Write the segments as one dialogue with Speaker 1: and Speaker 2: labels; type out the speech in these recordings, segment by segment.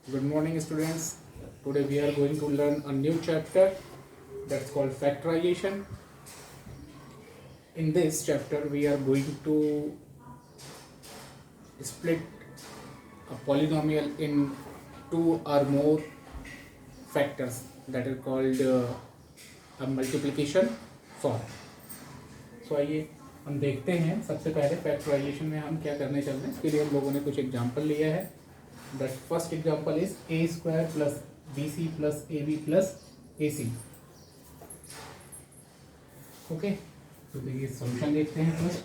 Speaker 1: Good morning, students. Today we are going to learn a new chapter that's called factorization. In this chapter, we are going to split a polynomial in two or more factors that are called a multiplication form. So आइए हम देखते हैं सबसे पहले factorisation में हम क्या करने चल रहे हैं. इसके लिए हम लोगों ने कुछ एग्जाम्पल लिया है. The first example is a square plus B C plus A B plus A c. Okay, तो देखिए सॉल्यूशन देखते हैं फर्स्ट.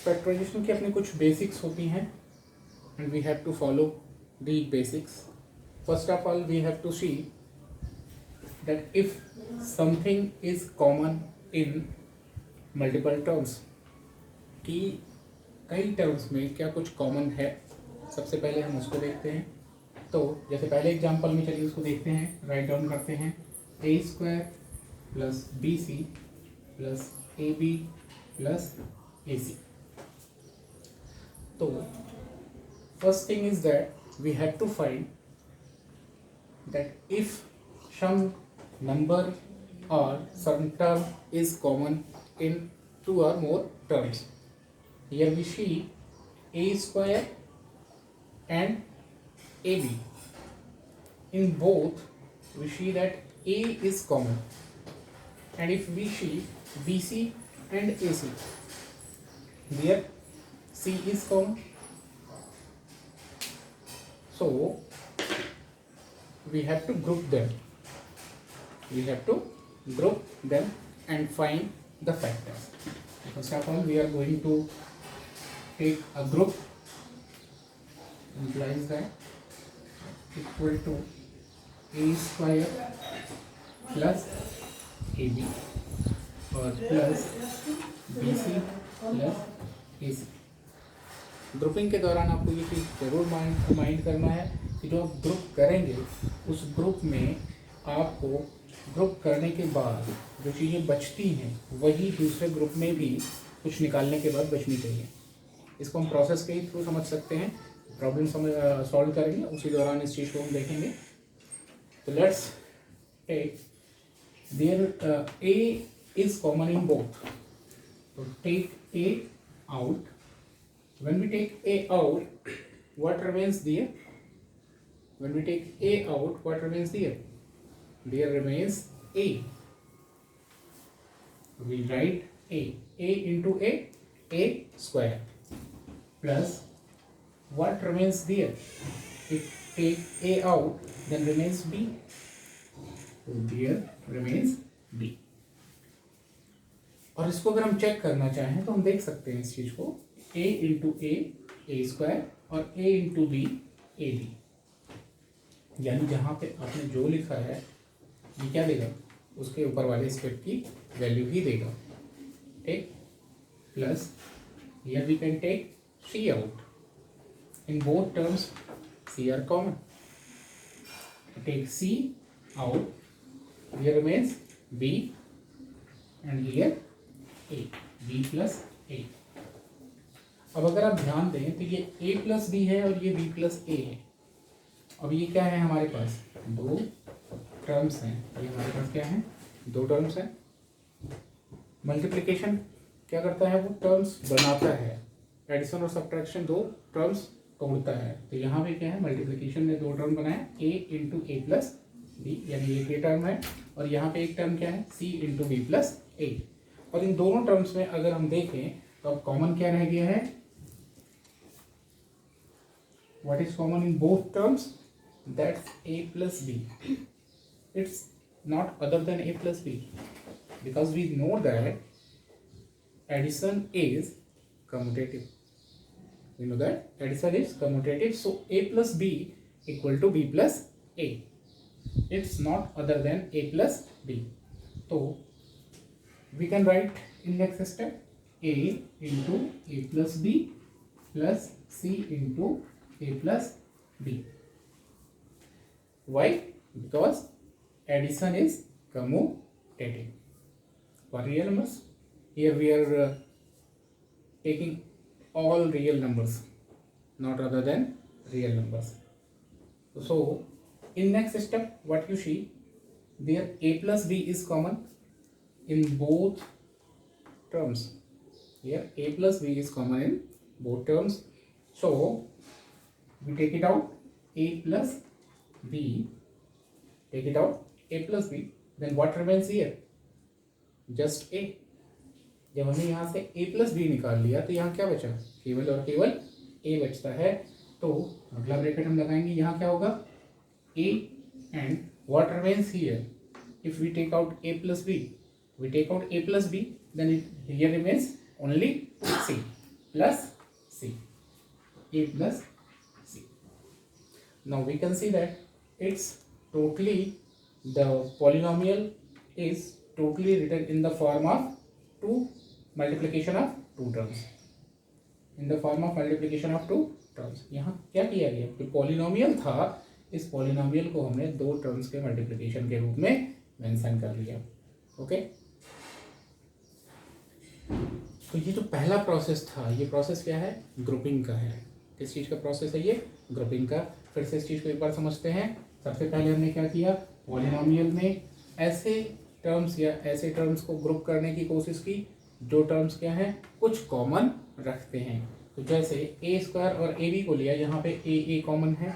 Speaker 1: फैक्टराइजेशन की अपनी कुछ बेसिक्स होती हैं and we have to follow the basics. First of all, we have to see that if something is common in multiple terms, कि कई टर्म्स में क्या कुछ कॉमन है. सबसे पहले हम उसको देखते हैं. तो जैसे पहले एग्जांपल में चलिए उसको देखते हैं, राइट डाउन करते हैं. A square plus B C plus A B plus A C. तो first thing is that we have to find that if some number or some term is common in two or more terms. Here we see a square and ab. In both we see that a is common, and if we see bc and ac, there c is common. So we have to group them. We have to group them and find the factors. First of all, we are going to take a group implies that equal to a square plus ab और plus bc plus ac. Grouping के दौरान आपको ये चीज़ जरूर mind करना है कि जो आप ग्रुप करेंगे उस ग्रुप में आपको ग्रुप करने के बाद जो चीज़ें बचती हैं वही दूसरे ग्रुप में भी कुछ निकालने के बाद बचनी चाहिए. इसको हम प्रोसेस के ही थ्रू समझ सकते हैं. प्रॉब्लम सॉल्व करेंगे उसी दौरान इस चीज़ को हम देखेंगे. तो let's take there A is common in both. तो take A out. When we take a out, what remains there? When we take a out, what remains there? There remains a. We write a. A into a square. Plus, what remains there? If take a out, then remains b. So there remains b. और इसको अगर हम check करना चाहें तो हम देख सकते हैं इस चीज को. a इंटू ए स्क्वायर और a into b a b. यानी जहाँ पे आपने जो लिखा है ये क्या देगा, उसके ऊपर वाले स्टेप की वैल्यू ही देगा. ठीक. Plus here we can take C out. In both terms C are common. Take C out. Here remains B and here A. B plus A. अब अगर आप ध्यान दें तो ये a प्लस बी है और ये b प्लस ए है. अब ये क्या है हमारे पास, दो टर्म्स हैं. ये हमारे पास क्या है, दो टर्म्स हैं. मल्टीप्लिकेशन क्या करता है, वो टर्म्स बनाता है. एडिशन और सब्ट्रैक्शन दो टर्म्स तोड़ता है. तो यहाँ पे क्या है, मल्टीप्लिकेशन ने दो टर्म बनाया, a into a plus b, यानी एक टर्म है. और यहाँ पे एक टर्म क्या है, c इंटू बी प्लस ए. और इन दोनों टर्म्स में अगर हम देखें तो अब कॉमन क्या रह गया है, what is common in both terms? That's a plus b. It's not other than a plus b, because we know that addition is commutative. We know that addition is commutative, so a plus b equal to b plus a. It's not other than a plus b. So we can write in next step a into a plus b plus c into a plus b. Why? Because addition is commutative. For real numbers, here we are taking all real numbers, not other than real numbers. So in next step, what you see, there a plus b is common in both terms. Here a plus b is common in both terms. So we take it out, a plus b, take it out, a plus b, then what remains here? Just a. जब हमने यहाँ से a plus B निकाल लिया तो यहाँ क्या बचा? केवल और केवल a बचता है. तो अगला ब्रैकेट हम लगाएंगे, यहाँ क्या होगा? a and what remains here? If we take out a plus b, we take out a plus b, then it here remains only c plus c, a plus c. Now we can see that it's totally, the polynomial is totally written in the form of two multiplication of two terms, in the form of multiplication of two terms. यहाँ क्या किया गया कि polynomial था, इस polynomial को हमने दो टर्म्स के मल्टीप्लिकेशन के रूप में मेंशन कर लिया. ओके, तो ये जो पहला प्रोसेस था, ये प्रोसेस क्या है? ग्रुपिंग का है. किस चीज़ का प्रोसेस है ये? ग्रुपिंग का. फिर से इस चीज़ को एक बार समझते हैं. सबसे पहले हमने क्या किया? पॉलिनोमियल में ऐसे टर्म्स या ऐसे टर्म्स को ग्रुप करने की कोशिश की जो टर्म्स क्या हैं? कुछ कॉमन रखते हैं. तो जैसे ए स्क्वायर और ए बी को लिया, यहाँ पे ए कॉमन है.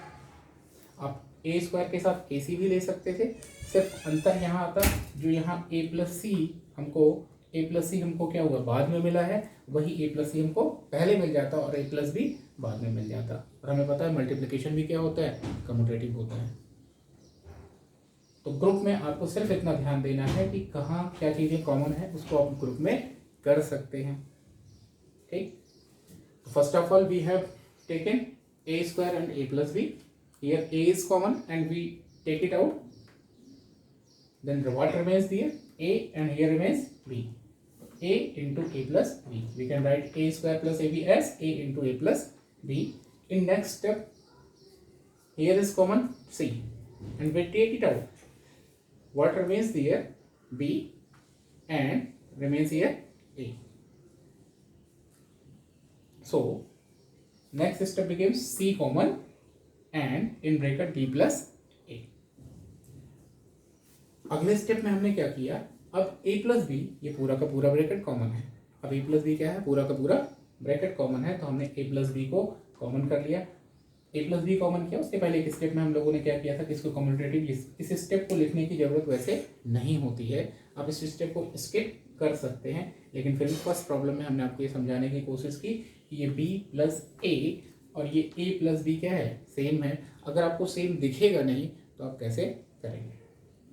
Speaker 1: आप ए स्क्वायर के साथ ए सी भी ले सकते थे, सिर्फ अंतर यहाँ आता, जो यहाँ ए प्लस सी हमको क्या हुआ? बाद में मिला है. वही ए प्लस सी हमको पहले मिल जाता और ए प्लस बी बाद में मिल जाता. और हमें पता है मल्टीप्लिकेशन भी क्या होता है? कम्यूटेटिव होता है. तो ग्रुप में आपको सिर्फ इतना ध्यान देना है कि कहाँ क्या चीज़ें कॉमन है, उसको आप ग्रुप में कर सकते हैं. ठीक. First of all we have taken a square and a plus b. Here a is common and we take it out. Then what remains here? a and here remains b. a into a plus b. We can write a square plus ab as a into a plus b. In next step, here is common c and we take it out. What remains here? b and remains here a. So next step becomes c common and in bracket b plus a. अगले step में हमने क्या किया? अब a plus B, ये पूरा का पूरा ब्रैकेट कॉमन है. अब a प्लस बी क्या है? पूरा का पूरा ब्रैकेट कॉमन है. तो हमने a प्लस बी को कॉमन कर लिया. a प्लस बी कॉमन किया. उसके पहले एक स्टेप में हम लोगों ने क्या किया था कि इसको कम्यूटेटिव, इस स्टेप को लिखने की जरूरत वैसे नहीं होती है, आप इस स्टेप को स्किप कर सकते हैं. लेकिन फिर भी फर्स्ट प्रॉब्लम में हमने आपको ये समझाने की कोशिश की कि ये b प्लस a और ये a प्लस बी क्या है? सेम है. अगर आपको सेम दिखेगा नहीं तो आप कैसे करेंगे?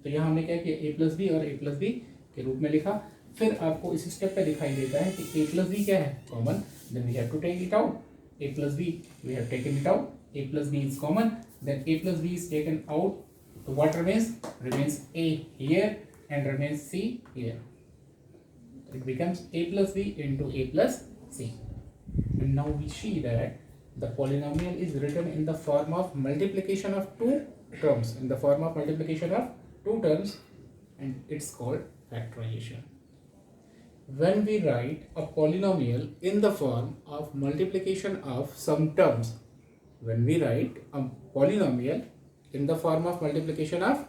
Speaker 1: तो यहाँ हमने क्या किया? a प्लस बी और a प्लस बी के रूप में लिखा. फिर आपको इस स्टेप पे दिखाई देता है कि a प्लस बी क्या है? Common. Then we have to take it out. a plus B we have taken it out. a plus B is common. Then a plus B is taken out. तो what remains a here and remains c here. It becomes a plus b into a plus c. And now we see that the polynomial is written in the form of multiplication of two terms. In the form of multiplication of two terms, and it's called factorization. When we write a polynomial in the form of multiplication of some terms, when we write a polynomial in the form of multiplication of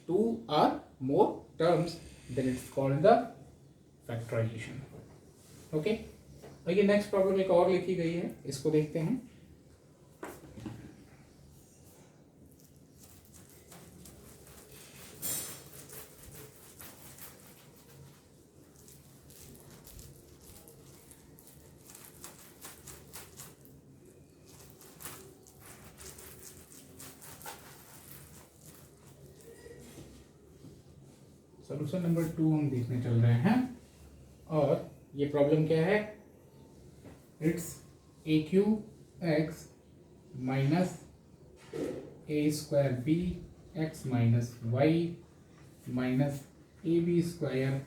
Speaker 1: two or more terms, then it's called the factorization. Okay. आइए next problem एक और लिखी गई है, इसको देखते हैं. Solution number 2 हम देखने चल रहे हैं और ये प्रॉब्लम क्या है? It's a q x minus A square B x minus y minus A B square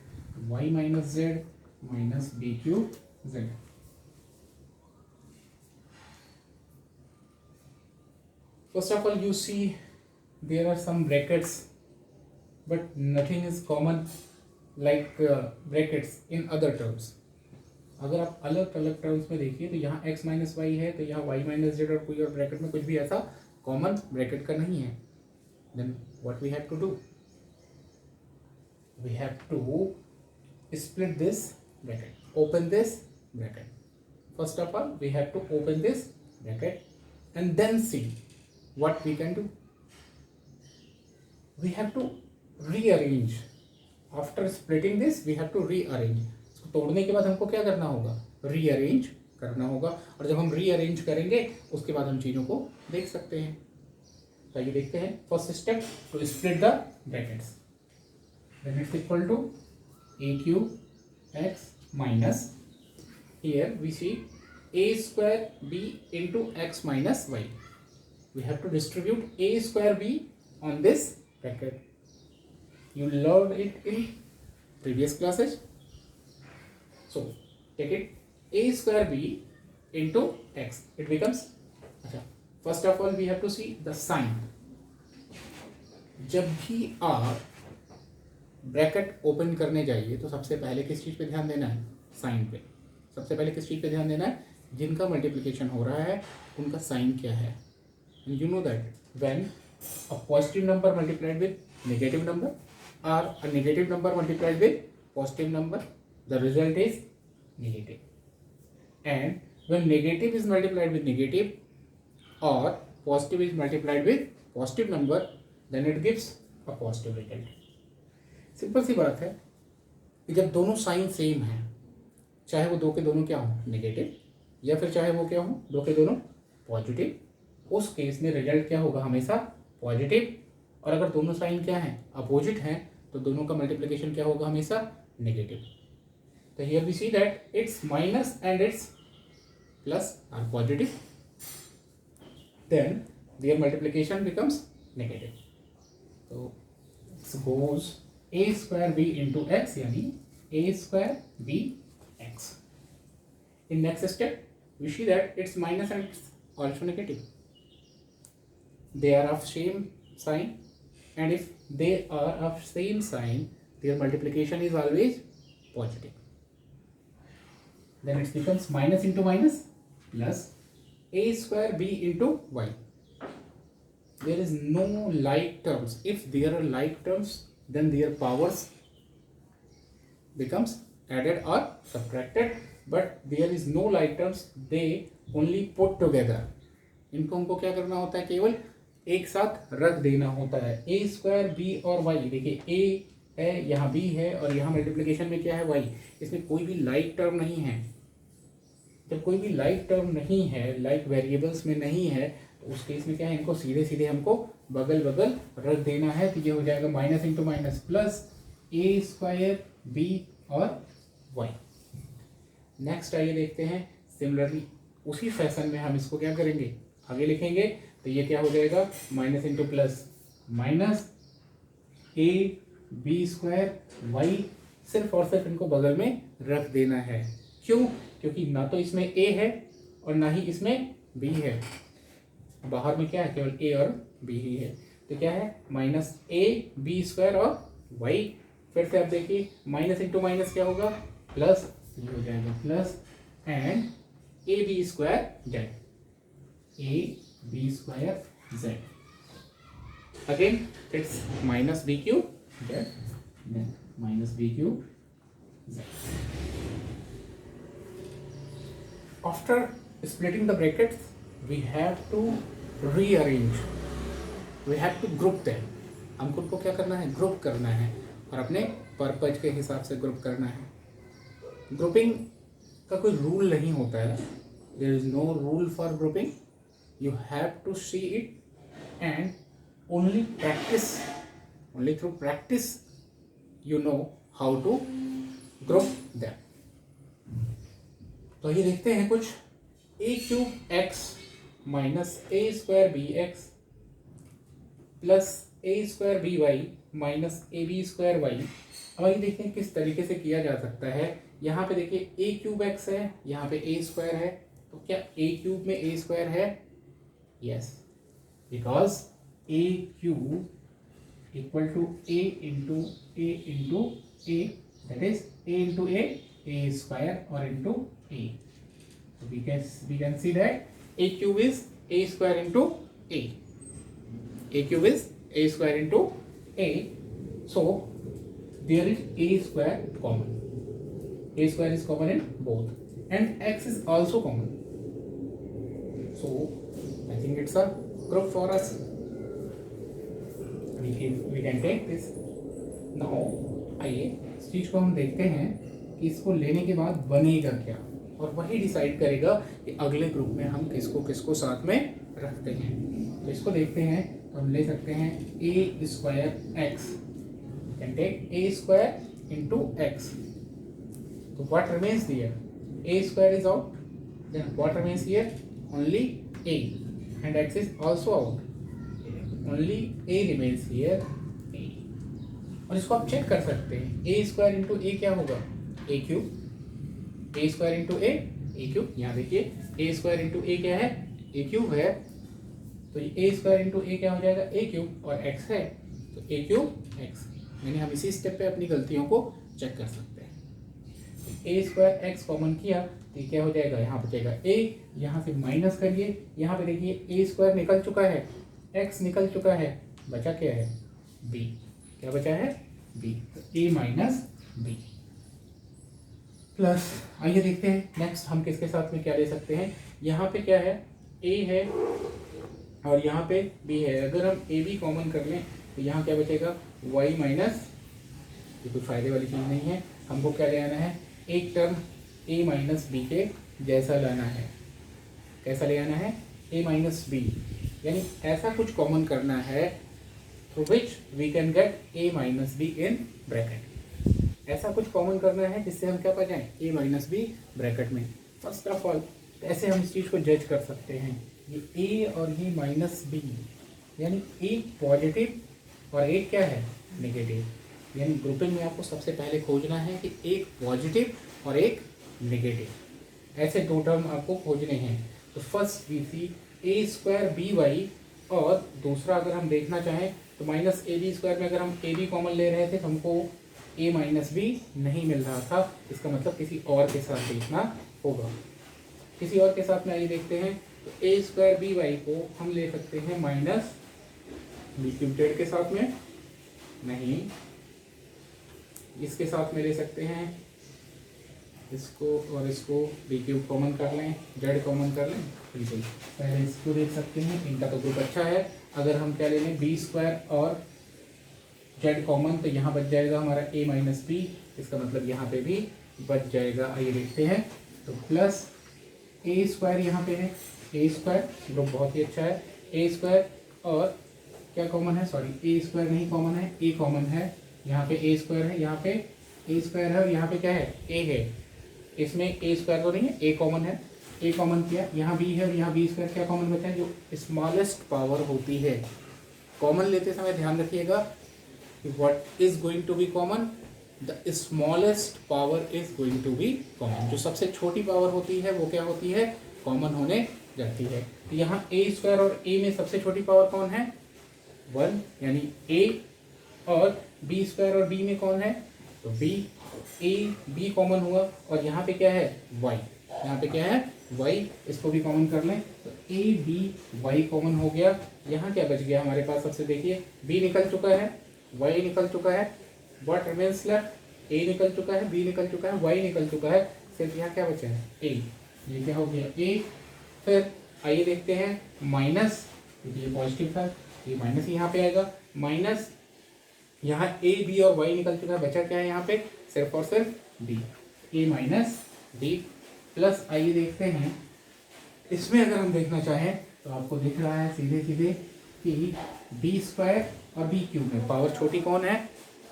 Speaker 1: y minus z minus b q z. First of all, you see there are some brackets, but nothing is common like brackets in other terms. अगर आप अलग अलग terms में देखिए तो यहाँ x minus Y है, तो यहाँ y माइनस जेड और कोई और ब्रैकेट में कुछ भी ऐसा कॉमन ब्रैकेट का नहीं है. Then what we have to do, we have to split this bracket, open this bracket. First of all, we have to open this bracket and then see what we can do. We have to rearrange. After splitting this, we have to rearrange. इसको तोड़ने के बाद हमको क्या करना होगा, rearrange करना होगा. और जब हम rearrange करेंगे उसके बाद हम चीज़ों को देख सकते हैं. तो ये देखते हैं. First step to split the brackets. Then it's equal to a cube x minus, here we see a square b into x minus y. We have to distribute a square b on this bracket. You learned it in previous classes. So take it a square b into x. It becomes, first of all we have to see the sign. जब भी आप bracket open करने जाइए तो सबसे पहले किस चीज़ पे ध्यान देना है, साइन पे. सबसे पहले किस चीज़ पे ध्यान देना है, जिनका मल्टीप्लिकेशन हो रहा है उनका साइन क्या है. You know that when a positive number multiplied with negative number और a negative number multiplied with positive number, the result is negative. And when negative is multiplied with negative और positive is multiplied with positive number, then it gives a positive result. Simple सी बात है कि जब दोनों sign same हैं, चाहे वो दो के दोनों क्या हो, नेगेटिव, या फिर चाहे वो क्या हो, दो के दोनों पॉजिटिव, उस केस में रिजल्ट क्या होगा, हमेशा पॉजिटिव. और अगर दोनों साइन क्या हैं, अपोजिट हैं, तो दोनों का मल्टीप्लिकेशन क्या होगा, हमेशा नेगेटिव. तो here we see that it's minus and it's plus or positive, then their multiplication becomes negative. तो it's goes a square b into x, यानी a square b x. In next step, we see that it's minus and it's also negative. They are of same sign, and if they are of same sign, their multiplication is always positive. Then it becomes minus into minus plus a square b into y. There is no like terms. If there are like terms, then their powers becomes added or subtracted, but there is no like terms, they only put together. इनको हमको क्या करना होता है, केवल एक साथ रख देना होता है. a स्क्वायर b और y, देखिए a है, यहाँ b है, और यहाँ मल्टीप्लिकेशन में क्या है, y. इसमें कोई भी लाइक टर्म नहीं है. जब कोई भी लाइक टर्म नहीं है, लाइक वेरिएबल्स में नहीं है, तो उस केस में क्या है, इनको सीधे सीधे हमको बगल बगल रख देना है. तो ये हो जाएगा minus into minus plus A square B और वाई. नेक्स्ट आइए देखते हैं. सिमिलरली उसी फैशन में हम इसको क्या करेंगे, आगे लिखेंगे. तो ये क्या हो जाएगा, minus into plus minus A B square y. सिर्फ और सिर्फ इनको बगल में रख देना है. क्यों, क्योंकि ना तो इसमें ए है और ना ही इसमें बी है. बाहर में क्या है, केवल ए और बी ही है. तो क्या है, माइनस ए बी स्क्वायर और वाई. फिर से आप देखिए, माइनस इंटू माइनस क्या होगा, प्लस. ये हो जाएगा plus and a B square z, a B square z. Again it's minus b cube z, then minus b cube z. After splitting the brackets, we have to rearrange. We have to group them. हमको उनको क्या करना है, group करना है, और अपने purpose के हिसाब से ग्रुप करना है. ग्रुपिंग का कोई रूल नहीं होता है. There is no rule for grouping. You have to see it and only practice. Only through practice you know how to group them. तो ये देखते हैं कुछ. A cube X minus A square B X plus A square B Y minus A B square Y. अब ये देखते हैं किस तरीके से किया जा सकता है. यहाँ पे देखिए ए क्यूब एक्स है, यहाँ पे ए स्क्वायर है. तो क्या ए क्यूब में ए स्क्वायर है? Yes, because a cube equal to a into a, that is a into a a square or into a. So we can see that a cube is a square into a. A cube is a square into a. So there is a square common. A square is common in both, and x is also common. So I think it's a group for us. We can take this. Now आइए इस चीज को हम देखते हैं कि इसको लेने के बाद बनेगा क्या, और वही डिसाइड करेगा कि अगले ग्रुप में हम किसको किसको साथ में रखते हैं. तो इसको देखते हैं. तो हम ले सकते हैं a square X. Can take a square into X. तो what remains here? a square is out. Then what remains here? Only a, and x is also out. Only a remains here. a. और इसको आप check कर सकते हैं. a square into ए क्या होगा? a cube. a square into A cube. यहाँ देखिए a स्क्वायर इंटू ए क्या है? a क्यूब है. तो a स्क्वायर इंटू ए क्या हो जाएगा? a cube. और x है तो a क्यूब x. यानी हम इसी स्टेप पे अपनी गलतियों को चेक कर सकते हैं. a स्क्वायर x कॉमन किया तो क्या हो जाएगा? यहाँ बचेगा a. यहाँ से माइनस करिए. यहाँ पे देखिए a स्क्वायर निकल चुका है, x निकल चुका है, बचा क्या है? b. क्या बचा है? b. तो a माइनस b प्लस. आइए देखते हैं नेक्स्ट हम किसके साथ में क्या ले सकते हैं. यहाँ पे क्या है? a है और यहाँ पे b है. अगर हम a b कॉमन कर लें तो यहाँ क्या बचेगा? y minus. ये कोई फायदे वाली चीज़ नहीं है. हमको क्या ले आना है? एक टर्म a माइनस बी के जैसा लाना है. कैसा ले आना है? a minus b. यानी ऐसा कुछ कॉमन करना है through which we can get a minus b in bracket. ऐसा कुछ कॉमन करना है जिससे हम क्या पा जाएं? a माइनस बी ब्रैकेट में. फर्स्ट ऑफ ऑल ऐसे हम इस चीज़ को जज कर सकते हैं. ये a और ये माइनस बी, यानी एक पॉजिटिव और एक क्या है? नेगेटिव. यानी ग्रुपिंग में आपको सबसे पहले खोजना है कि एक पॉजिटिव और एक नेगेटिव. ऐसे दो टर्म आपको खोजने हैं. तो first we see a square B y, और दूसरा अगर हम देखना चाहें तो माइनस ए बी स्क्वायर में अगर हम ए बी कॉमन ले रहे थे तो हमको ए माइनस बी नहीं मिल रहा था. इसका मतलब किसी और के साथ देखना होगा. किसी और के साथ में आइए देखते हैं. तो ए स्क्वायर बी वाई को हम ले सकते हैं माइनस बी क्यूबेड के साथ में, नहीं इसके साथ में ले सकते हैं. इसको और इसको बी क्यूब कॉमन कर लें, जेड कॉमन कर लें. बिल्कुल पहले इसको देख सकते हैं. इनका तो ग्रुप अच्छा है. अगर हम क्या ले लें? बी स्क्वायर और जेड कॉमन, तो यहाँ बच जाएगा हमारा ए माइनस बी. इसका मतलब यहाँ पे भी बच जाएगा. आइए देखते हैं. तो प्लस ए स्क्वायर यहाँ पे है. ए स्क्वायर ग्रुप बहुत ही अच्छा है. ए स्क्वायर और क्या कॉमन है? सॉरी ए स्क्वायर नहीं कॉमन है, ए कॉमन है. यहाँ पे ए स्क्वायर है, यहाँ पे ए स्क्वायर है और यहाँ पे क्या है? ए है. इसमें ए स्क्वायर तो नहीं है, ए कॉमन है. ए कॉमन किया, यहाँ बी है और यहाँ बी स्क्वायर. क्या कॉमन बचा है? जो स्मॉलेस्ट पावर होती है. कॉमन लेते समय ध्यान रखिएगा कि what is going to be common? The smallest power is going to be common. जो सबसे छोटी पावर होती है वो क्या होती है? कॉमन होने जाती है. तो यहाँ ए स्क्वायर और ए में सबसे छोटी पावर कौन है? 1. यानी ए. और बी स्क्वायर और बी में कौन है? तो बी. ए बी कॉमन हुआ और यहाँ पे क्या है? वाई. यहाँ पे क्या है? वाई. इसको भी कॉमन कर लें तो ए बी वाई कॉमन हो गया. यहाँ क्या बच गया हमारे पास? सबसे देखिए, बी निकल चुका है, वाई निकल चुका है. What remains left? ए निकल चुका है, बी निकल चुका है, वाई निकल चुका है. सिर्फ यहाँ क्या बचा है? ए. ये क्या हो गया? ए. फिर आइए देखते हैं माइनस. ये पॉजिटिव था, ये माइनस यहाँ पे आएगा. माइनस यहाँ ए बी और वाई निकल चुका है. बचा क्या है यहाँ पे? सिर्फ और सिर्फ डी. ए माइनस डी प्लस. आइए देखते हैं इसमें अगर हम देखना चाहें तो आपको दिख रहा है सीधे सीधे कि बी स्क्वायर और बी क्यूब में पावर छोटी कौन है?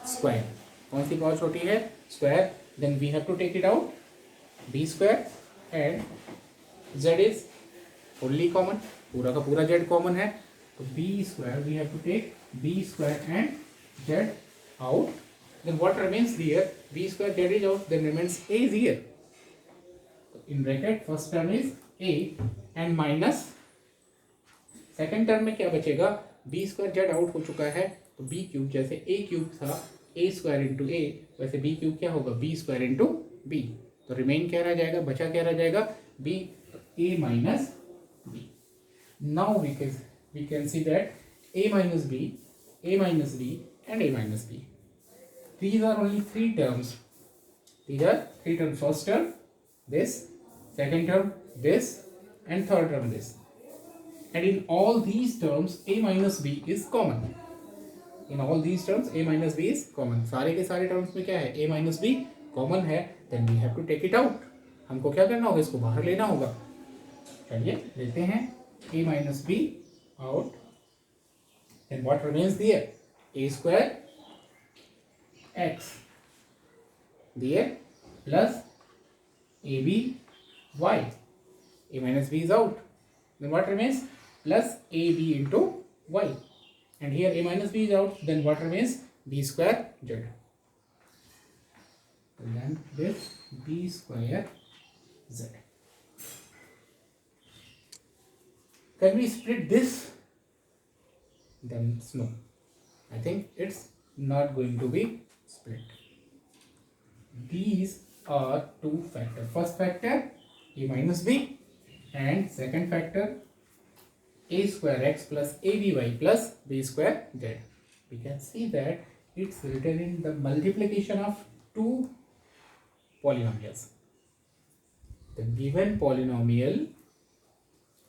Speaker 1: स्क्वायर. कौन सी पावर छोटी है? Square. Then we have to take it out. B square and z is fully common. पूरा का पूरा जेड कॉमन है. तो b square we have to take b square and z out. Then what remains here? B square z is out. Then remains a is here. In bracket first term is a and minus second term में क्या बचेगा? b square z out हो चुका है तो b cube. जैसे a cube था a square into a, वैसे b क्यूब क्या होगा? b square into b. तो रिमेन क्या रह जाएगा, बचा क्या रह जाएगा, b a minus b. Now we can see that a minus b, a minus b and a minus b. These are only three terms. These are three terms. First term this, second term this, and third term this. And in all these terms a minus b is common. In all these terms a minus b is common. सारे के सारे terms में क्या है, a minus b common है. Then we have to take it out. हमको क्या करना होगा, इसको बाहर लेना होगा. चलिए लेते हैं a minus b out. Then what remains there, a square x there plus ab y. A minus b is out. Then what remains, plus ab into y. And here a minus b is out. Then what remains, b square z. Then this b square z. Can we split this? Then no. I think it's not going to be split. These are two factors. First factor a minus b, and second factor a square x plus aby plus b square z. We can see that it's written in the multiplication of two polynomials. The given polynomial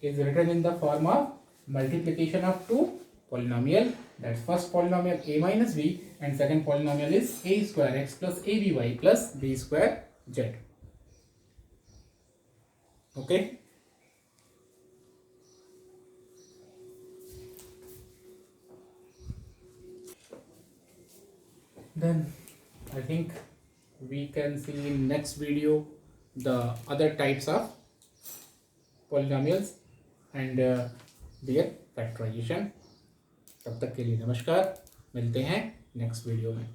Speaker 1: is written in the form of multiplication of two polynomial. That's first polynomial a minus b, and second polynomial is a square x plus aby plus b square z. Okay. Then I think we can see in next video the other types of polynomials and their factorization. तब तक के लिए नमस्कार, मिलते हैं next video में.